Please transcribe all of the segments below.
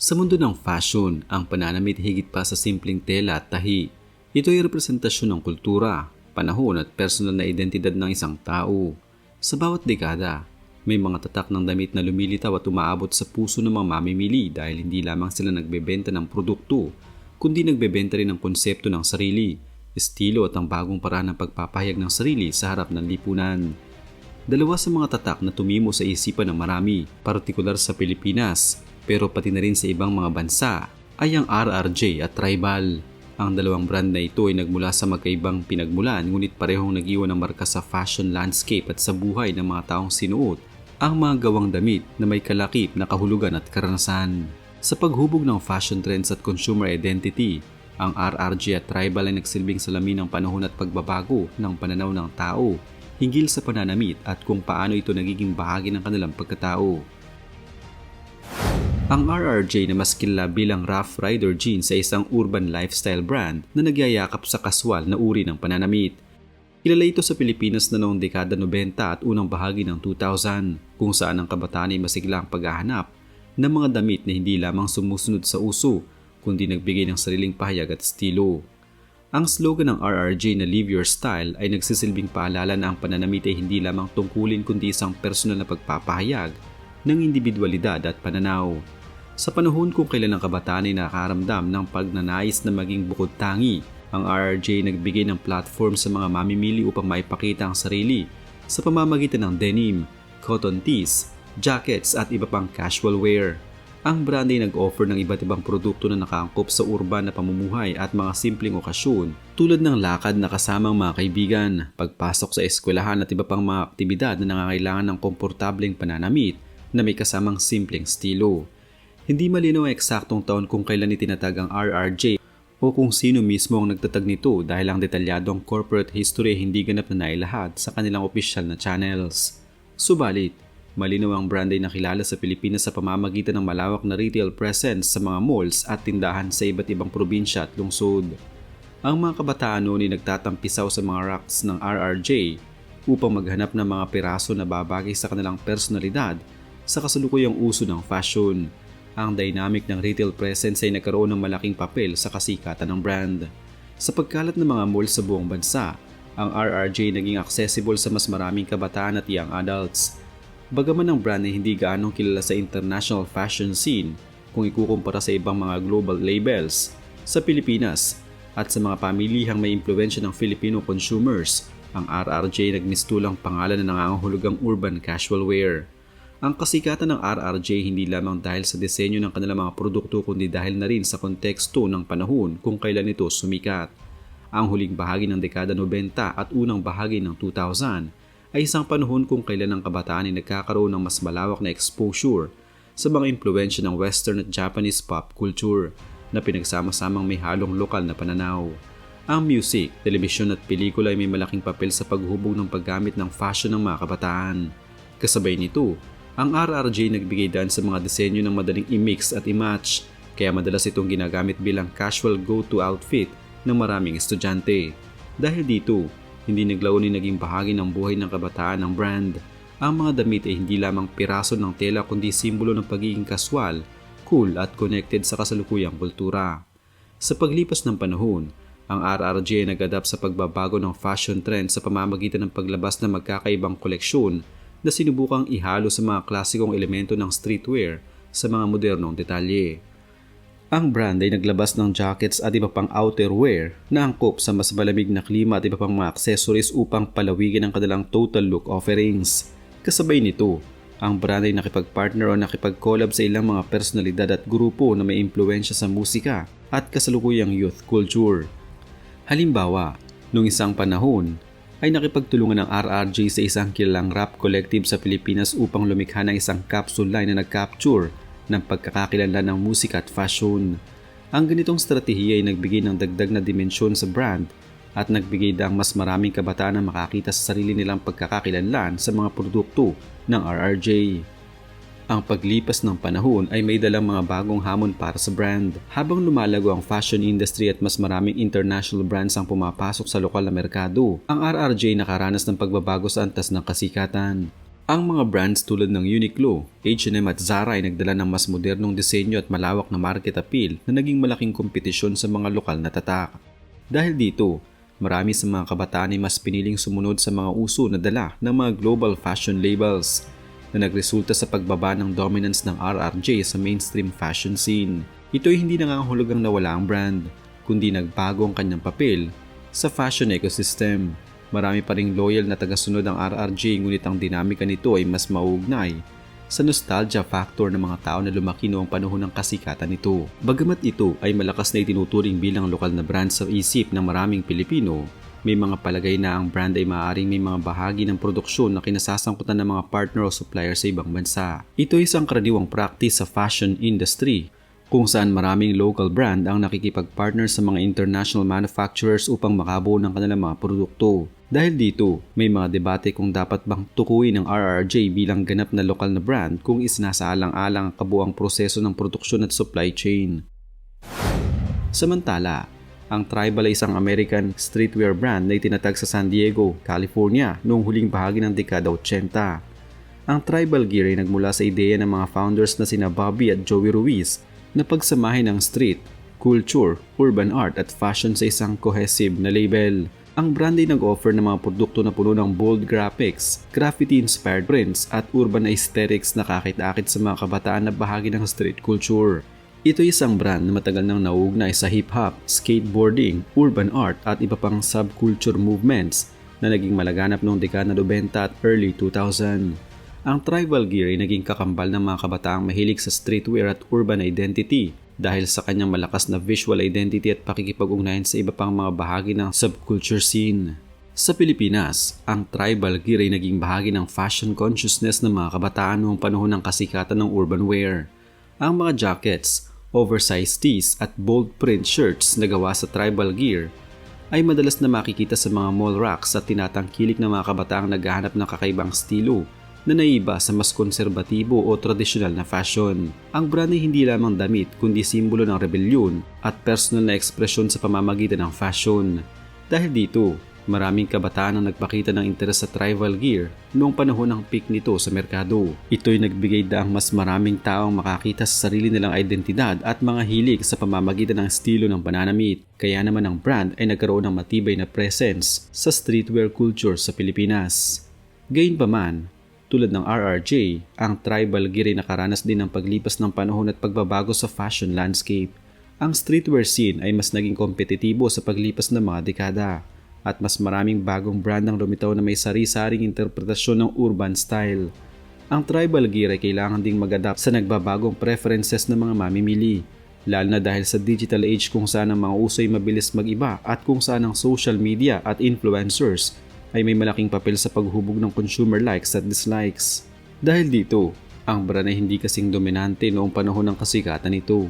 Sa mundo ng fashion, ang pananamit higit pa sa simpleng tela at tahi. Ito ay representasyon ng kultura, panahon at personal na identidad ng isang tao. Sa bawat dekada, may mga tatak ng damit na lumilitaw at umaabot sa puso ng mga mamimili dahil hindi lamang sila nagbebenta ng produkto, kundi nagbebenta rin ng konsepto ng sarili, estilo at ang bagong paraan ng pagpapahayag ng sarili sa harap ng lipunan. Dalawa sa mga tatak na tumimo sa isipan ng marami, partikular sa Pilipinas, pero pati na rin sa ibang mga bansa, ay ang RRJ at Tribal. Ang dalawang brand na ito ay nagmula sa magkaibang pinagmulan ngunit parehong nag-iwan ng marka sa fashion landscape at sa buhay ng mga taong sinuot ang mga gawang damit na may kalakip na kahulugan at karanasan. Sa paghubog ng fashion trends at consumer identity, ang RRJ at Tribal ay nagsilbing salamin ng panahon at pagbabago ng pananaw ng tao hinggil sa pananamit at kung paano ito nagiging bahagi ng kanilang pagkatao. Ang RRJ na mas kilala bilang Rough Rider Jeans ay isang urban lifestyle brand na nagyayakap sa kaswal na uri ng pananamit. Kilala ito sa Pilipinas na noong dekada 90 at unang bahagi ng 2000 kung saan ang kabataan ay masiglang paghahanap ng mga damit na hindi lamang sumusunod sa uso kundi nagbigay ng sariling pahayag at estilo. Ang slogan ng RRJ na Live Your Style ay nagsisilbing paalala na ang pananamit ay hindi lamang tungkulin kundi isang personal na pagpapahayag ng individualidad at pananaw. Sa panahon kung kailan ang kabataan ay nakakaramdam ng pagnanais na maging bukod tangi, ang RRJ nagbigay ng platform sa mga mamimili upang maipakita ang sarili sa pamamagitan ng denim, cotton tees, jackets at iba pang casual wear. Ang brand ay nag-offer ng iba't ibang produkto na nakaangkop sa urban na pamumuhay at mga simpleng okasyon tulad ng lakad na kasamang mga kaibigan, pagpasok sa eskwelahan at iba pang mga aktibidad na nangangailangan ng komportableng pananamit na may kasamang simpleng estilo. Hindi malinaw ang eksaktong taon kung kailan itinatag ang RRJ o kung sino mismo ang nagtatag nito dahil ang detalyadong corporate history ay hindi ganap na nailahad sa kanilang opisyal na channels. Subalit, malinaw ang brand ay nakilala sa Pilipinas sa pamamagitan ng malawak na retail presence sa mga malls at tindahan sa iba't ibang probinsya at lungsod. Ang mga kabataan noon ay nagtatampisaw sa mga racks ng RRJ upang maghanap ng mga piraso na babagay sa kanilang personalidad sa kasalukuyang uso ng fashion. Ang dynamic ng retail presence ay nagkaroon ng malaking papel sa kasikatan ng brand. Sa pagkalat ng mga mall sa buong bansa, ang RRJ naging accessible sa mas maraming kabataan at young adults. Bagaman ang brand ay hindi gaanong kilala sa international fashion scene kung ikukumpara sa ibang mga global labels, sa Pilipinas at sa mga pamilihang may impluwensya ng Filipino consumers, ang RRJ nagmistulang pangalan na nangangahulugang urban casual wear. Ang kasikatan ng RRJ hindi lamang dahil sa disenyo ng kanilang mga produkto kundi dahil na rin sa konteksto ng panahon kung kailan ito sumikat. Ang huling bahagi ng dekada 90 at unang bahagi ng 2000 ay isang panahon kung kailan ang kabataan ay nagkakaroon ng mas malawak na exposure sa mga impluwensya ng Western at Japanese pop culture na pinagsama-samang may halong lokal na pananaw. Ang music, telebisyon at pelikula ay may malaking papel sa paghubog ng paggamit ng fashion ng mga kabataan. Kasabay nito, ang RRJ nagbigay daan sa mga disenyo ng madaling i-mix at i-match, kaya madalas itong ginagamit bilang casual go-to outfit ng maraming estudyante. Dahil dito, hindi naglaunin naging bahagi ng buhay ng kabataan ng brand. Ang mga damit ay hindi lamang piraso ng tela kundi simbolo ng pagiging kaswal, cool at connected sa kasalukuyang kultura. Sa paglipas ng panahon, ang RRJ ay nag-adapt sa pagbabago ng fashion trend sa pamamagitan ng paglabas ng magkakaibang koleksyon na sinubukang ihalo sa mga klasikong elemento ng streetwear sa mga modernong detalye. Ang brand ay naglabas ng jackets at iba pang outerwear na angkop sa mas malamig na klima at iba pang mga accessories upang palawigin ang kanilang total look offerings. Kasabay nito, ang brand ay nakipag-partner o nakipag-collab sa ilang mga personalidad at grupo na may impluwensya sa musika at kasalukuyang youth culture. Halimbawa, noong isang panahon, ay nakipagtulungan ng RRJ sa isang kilalang rap collective sa Pilipinas upang lumikha ng isang capsule line na nag-capture ng pagkakakilanlan ng musika at fashion. Ang ganitong stratehiya ay nagbigay ng dagdag na dimensyon sa brand at nagbigay daang mas maraming kabataan na makakita sa sarili nilang pagkakakilanlan sa mga produkto ng RRJ. Ang paglipas ng panahon ay may dalang mga bagong hamon para sa brand. Habang lumalago ang fashion industry at mas maraming international brands ang pumapasok sa lokal na merkado, ang RRJ nakaranas ng pagbabago sa antas ng kasikatan. Ang mga brands tulad ng Uniqlo, H&M at Zara ay nagdala ng mas modernong disenyo at malawak na market appeal na naging malaking kompetisyon sa mga lokal na tatak. Dahil dito, marami sa mga kabataan ay mas piniling sumunod sa mga uso na dala ng mga global fashion labels na nagresulta sa pagbaba ng dominance ng RRJ sa mainstream fashion scene. Ito ay hindi nangangahulugang nawala ang brand, kundi nagbago ang kanyang papel sa fashion ecosystem. Marami pa ring loyal na tagasunod ang RRJ, ngunit ang dinamika nito ay mas mauugnay sa nostalgia factor ng mga tao na lumaki noong panahon ng kasikatan nito. Bagamat ito ay malakas na itinuturing bilang lokal na brand sa isip ng maraming Pilipino, may mga palagay na ang brand ay maaaring may mga bahagi ng produksyon na kinasasangkutan ng mga partner o supplier sa ibang bansa. Ito ay isang karaniwang practice sa fashion industry, kung saan maraming local brand ang nakikipag-partner sa mga international manufacturers upang makabuo ng kanilang mga produkto. Dahil dito, may mga debate kung dapat bang tukuyin ng RRJ bilang ganap na lokal na brand kung isinasaalang-alang ang kabuang proseso ng produksyon at supply chain. Samantala, ang Tribal ay isang American streetwear brand na itinatag sa San Diego, California noong huling bahagi ng dekada 80. Ang Tribal gear ay nagmula sa ideya ng mga founders na sina Bobby at Joey Ruiz na pagsamahin ng street, culture, urban art at fashion sa isang cohesive na label. Ang brand ay nag-offer ng mga produkto na puno ng bold graphics, graffiti-inspired prints at urban aesthetics na kakit-akit sa mga kabataan na bahagi ng street culture. Ito ay isang brand na matagal nang nauugnay sa hip-hop, skateboarding, urban art at iba pang subculture movements na naging malaganap noong dekada 90 at early 2000. Ang Tribal gear ay naging kakambal ng mga kabataang mahilig sa streetwear at urban identity dahil sa kanyang malakas na visual identity at pakikipag-ugnayan sa iba pang mga bahagi ng subculture scene. Sa Pilipinas, ang Tribal gear ay naging bahagi ng fashion consciousness ng mga kabataan noong panahon ng kasikatan ng urban wear. Ang mga jackets, oversized tees at bold print shirts na gawa sa Tribal gear ay madalas na makikita sa mga mall racks at tinatangkilik ng mga kabataang naghahanap ng kakaibang estilo na naiba sa mas konserbatibo o tradisyonal na fashion. Ang brand ay hindi lamang damit kundi simbolo ng rebelyon at personal na ekspresyon sa pamamagitan ng fashion. Dahil dito, maraming kabataan ang nagpakita ng interes sa Tribal gear noong panahon ng peak nito sa merkado. Ito'y nagbigay daang mas maraming taong makakita sa sarili nilang identidad at mga hilig sa pamamagitan ng estilo ng pananamit. Kaya naman ang brand ay nagkaroon ng matibay na presence sa streetwear culture sa Pilipinas. Gayunpaman, tulad ng RRJ, ang Tribal gear ay nakaranas din ng paglipas ng panahon at pagbabago sa fashion landscape. Ang streetwear scene ay mas naging kompetitibo sa paglipas ng mga dekada at mas maraming bagong brand ang lumitaw na may sari-saring interpretasyon ng urban style. Ang Tribal gear ay kailangan ding mag-adapt sa nagbabagong preferences ng mga mamimili, lalo na dahil sa digital age kung saan ang mga uso ay mabilis mag-iba at kung saan ang social media at influencers ay may malaking papel sa paghubog ng consumer likes at dislikes. Dahil dito, ang brand ay hindi kasing dominante noong panahon ng kasikatan nito.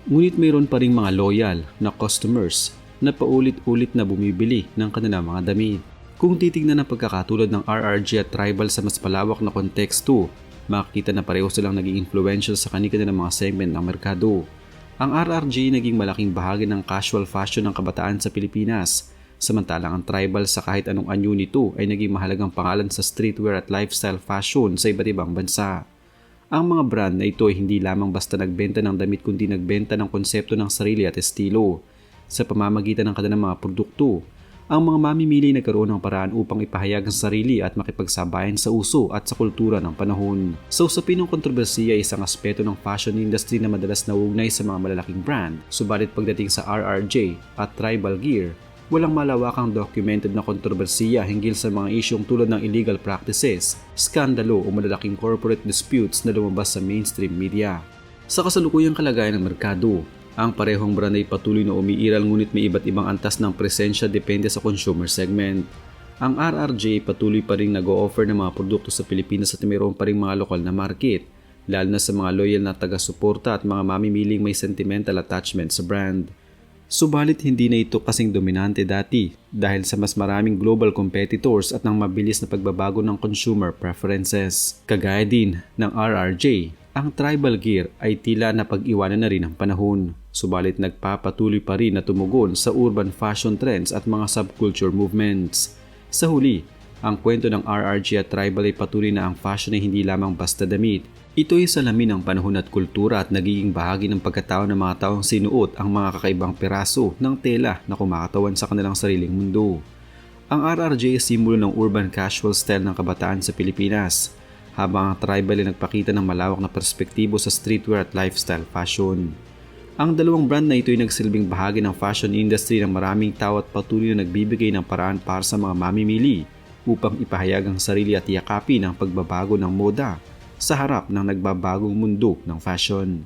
Ngunit mayroon pa ring mga loyal na customers na paulit-ulit na bumibili ng kanilang mga damit. Kung titignan ang pagkakatulad ng RRJ at Tribal sa mas palawak na konteksto, makikita na pareho silang naging influential sa kanilang mga segment ng merkado. Ang RRJ naging malaking bahagi ng casual fashion ng kabataan sa Pilipinas, samantalang ang Tribal sa kahit anong anyo nito ay naging mahalagang pangalan sa streetwear at lifestyle fashion sa iba't ibang bansa. Ang mga brand na ito ay hindi lamang basta nagbenta ng damit kundi nagbenta ng konsepto ng sarili at estilo. Sa pamamagitan ng kanilang mga produkto, ang mga mamimili nagkaroon ng paraan upang ipahayag ang sarili at makipagsabayan sa uso at sa kultura ng panahon. Sa usapin ng kontrobersiya ay isang aspeto ng fashion industry na madalas nauugnay sa mga malalaking brand, subalit pagdating sa RRJ at Tribal gear, walang malawakang documented na kontrobersiya hinggil sa mga isyong tulad ng illegal practices, skandalo o malalaking corporate disputes na lumabas sa mainstream media. Sa kasalukuyang kalagayan ng merkado, ang parehong brand ay patuloy na umiiral ngunit may iba't ibang antas ng presensya depende sa consumer segment. Ang RRJ patuloy pa rin nag-o-offer ng mga produkto sa Pilipinas at mayroon pa rin mga lokal na market, lalo na sa mga loyal na taga-suporta at mga mamimiling may sentimental attachment sa brand. Subalit hindi na ito kasing dominante dati dahil sa mas maraming global competitors at ng mabilis na pagbabago ng consumer preferences. Kagaya din ng RRJ, ang Tribal gear ay tila napag-iwanan na rin ng panahon. Subalit nagpapatuloy pa rin na tumugon sa urban fashion trends at mga subculture movements. Sa huli, Ang kwento ng RRG at Tribal ay patuloy na ang fashion ay hindi lamang basta damit. Ito ay salamin ng panahon at kultura at nagiging bahagi ng pagkatao ng mga taong sinuot ang mga kakaibang piraso ng tela na kumakatawan sa kanilang sariling mundo. Ang RRG ay simbolo ng urban casual style ng kabataan sa Pilipinas, habang ang Tribal ay nagpakita ng malawak na perspektibo sa streetwear at lifestyle fashion. Ang dalawang brand na ito ay nagsilbing bahagi ng fashion industry ng maraming tao at patuloy na nagbibigay ng paraan para sa mga mamimili upang ipahayag ang sarili at yakapin ang pagbabago ng moda sa harap ng nagbabagong mundo ng fashion.